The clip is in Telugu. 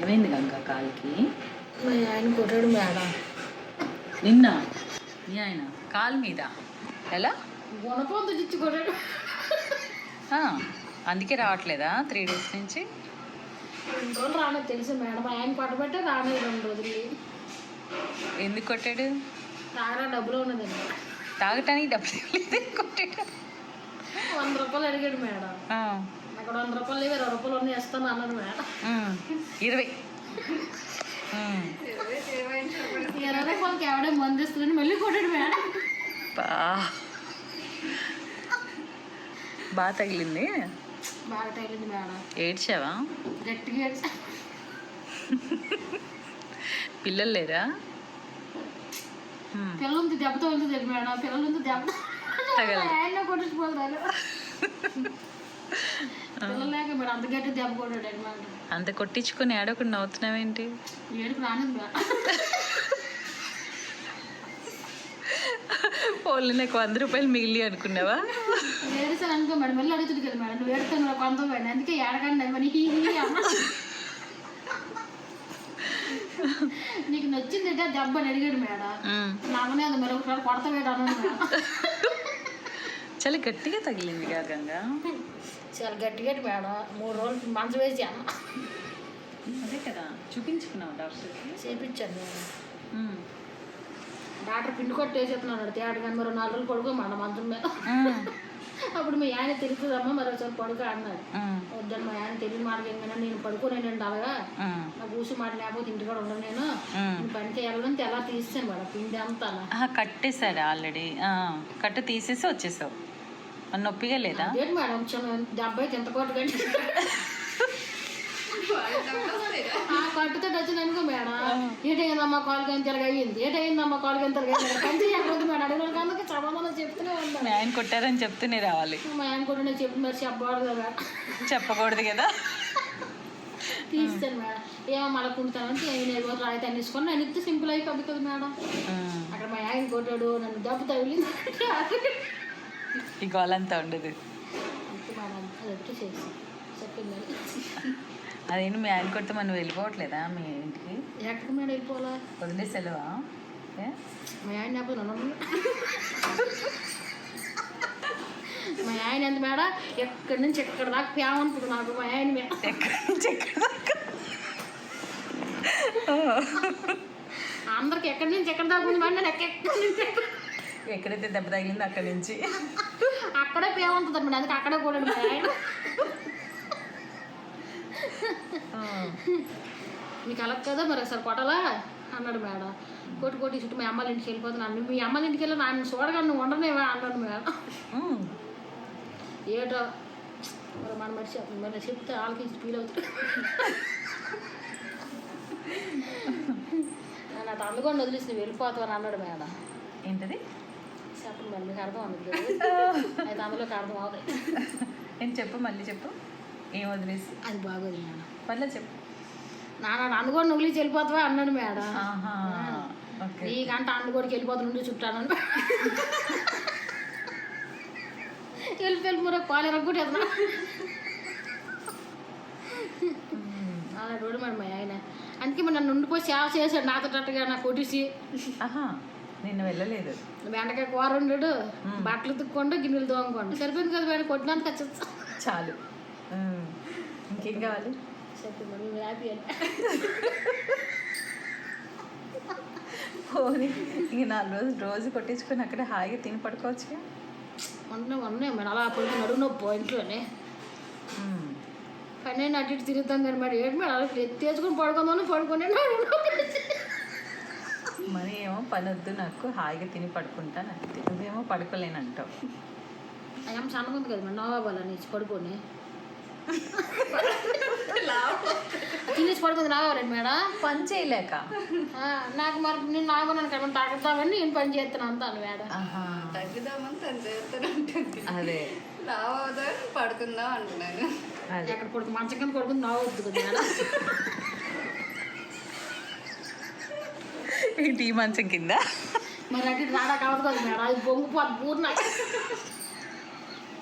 ఏమైంది గంగ కాలికి? మా ఆయన కొట్టాడు మేడం. నిన్న మీ ఆయన కాలు మీద ఎలా? గుణపంత చిచ్చి కొట్టాడు. అందుకే రావట్లేదా 3 days నుంచి? 2 రోజులు రాలేదు తెలుసు మేడం. మా ఆయన కొట్టబట్టే రాలేదు 2 రోజులు. ఎందుకు కొట్టాడు? తాగరా డబ్బులు ఉన్నదండి. తాగటానికి డబ్బులు లేదు కొట్టాడు. 100 రూపాయలు అడిగాడు మేడం. అక్కడ 100 రూపాయలు లేవు, 20 రూపాయలు ఉన్నాయి ఇస్తాను అన్నాడు మేడం. 20 రూపాయలకి ఎవడే మంది ఇస్తుందని మళ్ళీ కొట్టాడు మేడం. బాగా తగిలింది. బాగా తగిలింది మేడం. ఏడ్చావా? గట్టిగా ఏడ్చా. పిల్లలు లేరా? పిల్లలు దెబ్బ తగులుతుంది మేడం. పిల్లలు దెబ్బ ఆయన కొట్టించుకోవాలి. పిల్లలు లేక మేడం అంత గట్టి దెబ్బ కొట్టాడు అనమాట. అంత కొట్టించుకొని ఏడొకటి నవ్వుతున్నావేంటి? ఏడుపు రానిది మేడం. పోలీ నాకు 100 రూపాయలు మిగిలి అనుకున్నావా? ఏడుసాను అనుకో మేడం. మళ్ళీ అడుగుతుంది కదా మేడం, నువ్వు ఏడుతాను కొంత పోయినా అందుకే ఏడకండి అని హీ అమ్మ నీకు నచ్చింది దెబ్బ అని అడిగాడు మేడం. నామనే అది మరి ఒకసారి కొడత వేడు అన్నాడు మేడం. చాలా గట్టిగా తగిలింది గంగా. చాలా గట్టిగా మేడం. 3 రోజులు మంచం వేసి అన్న. అదే కదా చూపించుకున్నావు డాక్టర్కి? చేయించాను మేడం. డాక్టర్ పిండి కొట్టి వేసేస్తున్నాడు తేడు కానీ మరి 4 రోజులు పడుకో మేడం మంచం మీద. అప్పుడు మీ ఆయన తిరుగుతుందమ్మా మరి ఒకసారి పడుకో అన్నాడు. వద్దని మా ఆయన తెలియని మాట ఏంటంటే నేను పడుకోనేనండి అలాగా నాకు కూసి మాట లేకపోతే ఇంటి కూడా ఉండను నేను పనికి వెళ్ళడం తెల్ల తీసాను మేడం పిండి అంతా. కట్టేశాడు ఆల్రెడీ. కట్టు తీసేసి వచ్చేసావు. నొప్పిగా లేదా? అదే మేడం దెబ్బ ఎంత కొట్టు కట్టి కట్టుతో వచ్చింది అనుకో మేడం. ఏటైందమ్మా కాలుకి ఎంతగా అయ్యింది, ఏటైందమ్మా కాలుకి ఎంతగా అయ్యింది కంచి చెప్పదు మేడం. అడిగిన అందుకే సమాధానం చెప్తూనే ఉన్నాను. మీ ఆయన కొట్టారని చెప్తూనే రావాలి. మా ఆయన కూడా నేను చెప్పి మరి చెప్పకూడదు కదా. చెప్పకూడదు కదా. తీస్తాను మేడం. ఏమో మళ్ళీ కుంటానంటే నేను రాయితీ తీసుకొని నేను ఇస్తే సింపుల్ అయిపోతుంది కదా మేడం. అక్కడ మా ఆయన కొట్టాడు నన్ను దెబ్బ తగిలింది ఈ గోలంతా ఉండదు. అంతే మేడం. అది ఎట్టి చేసి చెప్పింది. అదేంటి మీ ఆయన కొడితే మనం వెళ్ళిపోవట్లేదా మీ ఇంటికి? ఎక్కడికి మేడం వెళ్ళిపోవాలా? వదిలే సెలవా? మా ఆయన లేకపోతే మా ఆయన ఎంత మేడం ఎక్కడి నుంచి ఎక్కడ దాకా ప్యామనుకుంటు నాకు మా ఆయన మీద. ఎక్కడి నుంచి ఎక్కడ దాకా? అందరికి ఎక్కడి నుంచి ఎక్కడ దాకా ఉంది మేడం. నేను ఎక్కడి నుంచి ఎక్కడైతే దెబ్బ తగిలిందో అక్కడి నుంచి అక్కడే ప్యామంటుంది మేడం. అందుకే అక్కడే కూడా మా ఆయన మీకు అలా కదా మరి ఒకసారి కొట్టాలా అన్నాడు మేడం. కొట్టి చుట్టూ మీ అమ్మాళ్ళ ఇంటికి వెళ్ళిపోతున్నాను. మీ అమ్మాళ్ళ ఇంటికి వెళ్ళి నన్ను చూడగా నువ్వు ఉండనేవా అన్నాడు మేడం. ఏటో మరి మన మనిషి మరి చెప్తే వాళ్ళకి ఫీల్ అవుతుంది. నాకు అందుకొని వదిలేసి నువ్వు వెళ్ళిపోతావని అన్నాడు మేడం. ఏంటది చెప్పండి మేడం మీకు అర్థం అవుతుంది అయితే అందులోకి అర్థం అవుతాయి. నేను చెప్పు మళ్ళీ చెప్పు. ఏం వదిలేసి? అది బాగోదు మేడం. మళ్ళీ చెప్పు. నాన్న అందుకొని వదిలేసి వెళ్ళిపోతావా అన్నాడు మేడం. నీకంటే అందుకోడికి వెళ్ళిపోతుండే చుట్టాను వెళ్ళి మరి కాలు ఎరగొట్టి అలా రోడ్డు మేడం మా ఆయన. అందుకే మరి నన్ను ఉండిపోయి సేవ చేశాడు నాతో తట్టుగా నాకు కొట్టేసి. నిన్న వెళ్ళలేదు. బెండకాయ కూర వండాడు, బట్టలు తుక్కోండు, గిన్నెలు తోముకోండి. సరిపోయింది కదా మేడం. కొట్టినందుకు వచ్చి చాలు. ఇంకేం కావాలి? చెప్పి మరి హ్యాపీ అని పోనీ ఇంక 4 రోజు కొట్టించుకొని అక్కడ హాయిగా తిని పడుకోవచ్చుగా. ఉన్నాయి మేడం. అలా పడుకుని నడువు నొప్పి ఇంట్లోనే పని అయినా అటు ఇటు తిరుగుతాం కానీ మరి ఏంటి మేడం అలా ఎత్తేసుకుని పడుకునే మరి ఏమో పని వద్దు నాకు హాయిగా తిని పడుకుంటాను అంతే. నువ్వేమో పడుకోలేనంటావు. ఏమో సన్నగుంది కదా మేడం నవ్వాలి నీచి పడుకొని తినేసి పడుకుంది రావాలండి మేడం. పని చేయలేక నాకు మరి నేను నాగోనాను కదా తగ్గుతామని నేను పని చేస్తున్నాను అంతాను మేడం. తగ్గుదామని తను చేస్తాను ఉంటుంది. అదే రావద్దని పడుకుందాం అంటున్నాను. ఎక్కడ పడుకు మంచం కింద పడుకుంది నావద్దు కదా మేడం. ఏంటి మంచం కింద మరి అటు రాడా కావద్దు కదా మేడం. అది బొంగిపోద్దు పూర్ణ